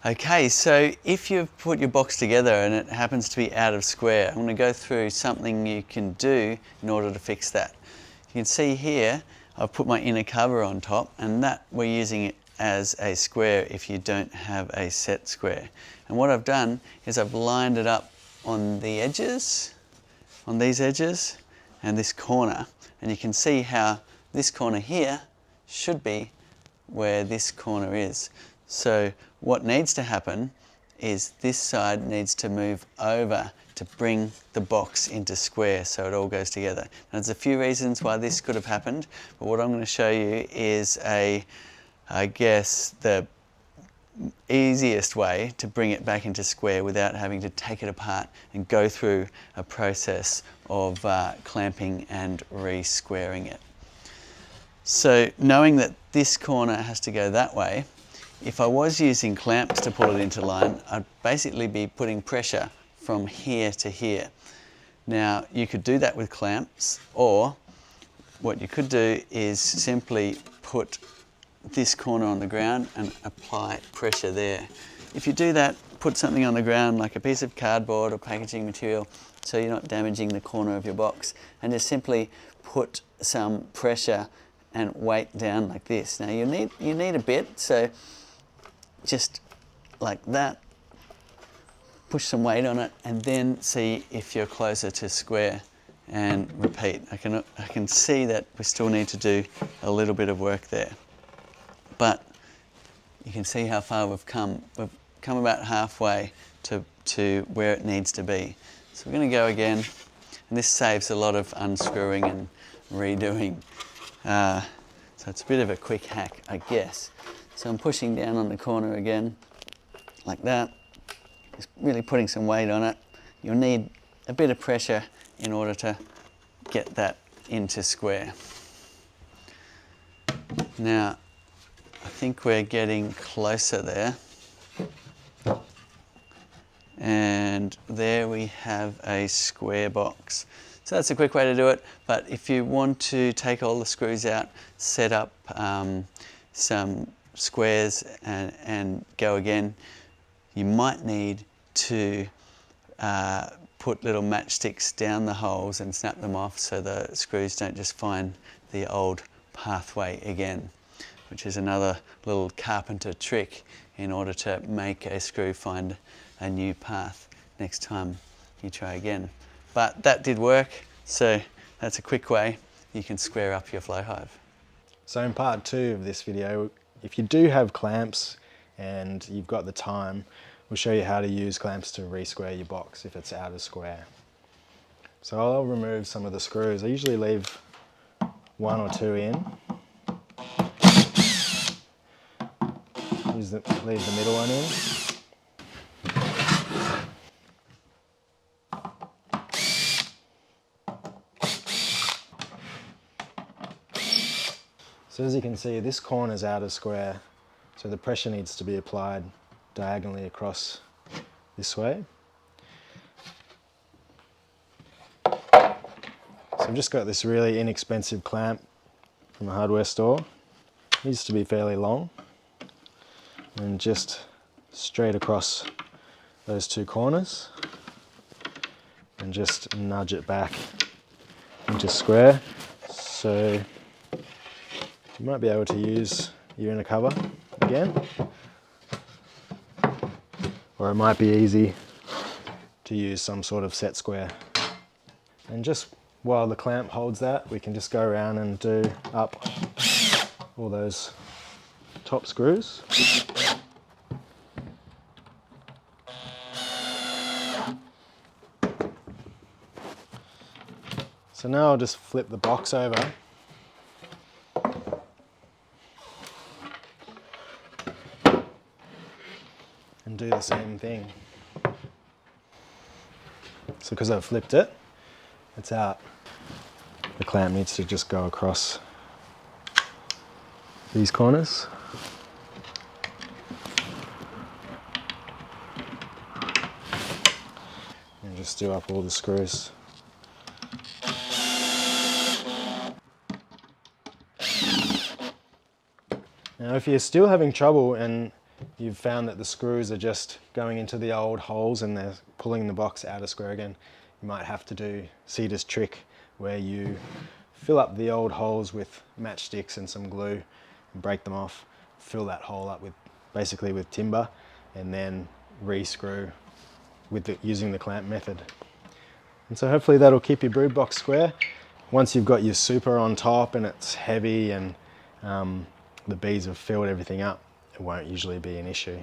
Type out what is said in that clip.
Okay, so if you've put your box together and it happens to be out of square, I'm going to go through something you can do in order to fix that. You can see here I've put my inner cover on top, and that we're using it as a square if you don't have a set square. And what I've done is I've lined it up on the edges, on these edges and this corner, and you can see how this corner here should be where this corner is. So what needs to happen is this side needs to move over to bring the box into square so it all goes together. Now, there's a few reasons why this could have happened, but what I'm going to show you is I guess the easiest way to bring it back into square without having to take it apart and go through a process of clamping and re-squaring it. So knowing that this corner has to go that way, if I was using clamps to pull it into line, I'd basically be putting pressure from here to here. Now, you could do that with clamps, or what you could do is simply put this corner on the ground and apply pressure there. If you do that, put something on the ground like a piece of cardboard or packaging material so you're not damaging the corner of your box, and just simply put some pressure and weight down like this. Now you need a bit, so just like that, push some weight on it and then see if you're closer to square and repeat. I can see that we still need to do a little bit of work there, but you can see how far we've come. We've come about halfway to where it needs to be. So we're going to go again, and this saves a lot of unscrewing and redoing. So it's a bit of a quick hack, I guess. So I'm pushing down on the corner again, like that. Just really putting some weight on it. You'll need a bit of pressure in order to get that into square. Now, I think we're getting closer there. And there we have a square box. So that's a quick way to do it, but if you want to take all the screws out, set up some squares and go again, you might need to put little matchsticks down the holes and snap them off so the screws don't just find the old pathway again, which is another little carpenter trick in order to make a screw find a new path next time you try again. But that did work, so that's a quick way you can square up your flow hive. So in part 2 of this video, if you do have clamps and you've got the time, we'll show you how to use clamps to re-square your box if it's out of square. So I'll remove some of the screws. I usually leave 1 or 2 in. Leave the middle one in. So as you can see, this corner's out of square, so the pressure needs to be applied diagonally across this way. So I've just got this really inexpensive clamp from a hardware store. It needs to be fairly long, and just straight across those 2 corners, and just nudge it back into square. So you might be able to use your inner cover again, or it might be easy to use some sort of set square. And just while the clamp holds that, we can just go around and do up all those top screws. So now I'll just flip the box over and do the same thing. So because I've flipped it, it's out. The clamp needs to just go across these corners. And just do up all the screws. Now if you're still having trouble and you've found that the screws are just going into the old holes and they're pulling the box out of square again, you might have to do Cedar's trick where you fill up the old holes with matchsticks and some glue and break them off, fill that hole up with basically with timber, and then re-screw with using the clamp method. And so hopefully that'll keep your brood box square. Once you've got your super on top and it's heavy and the bees have filled everything up, it won't usually be an issue.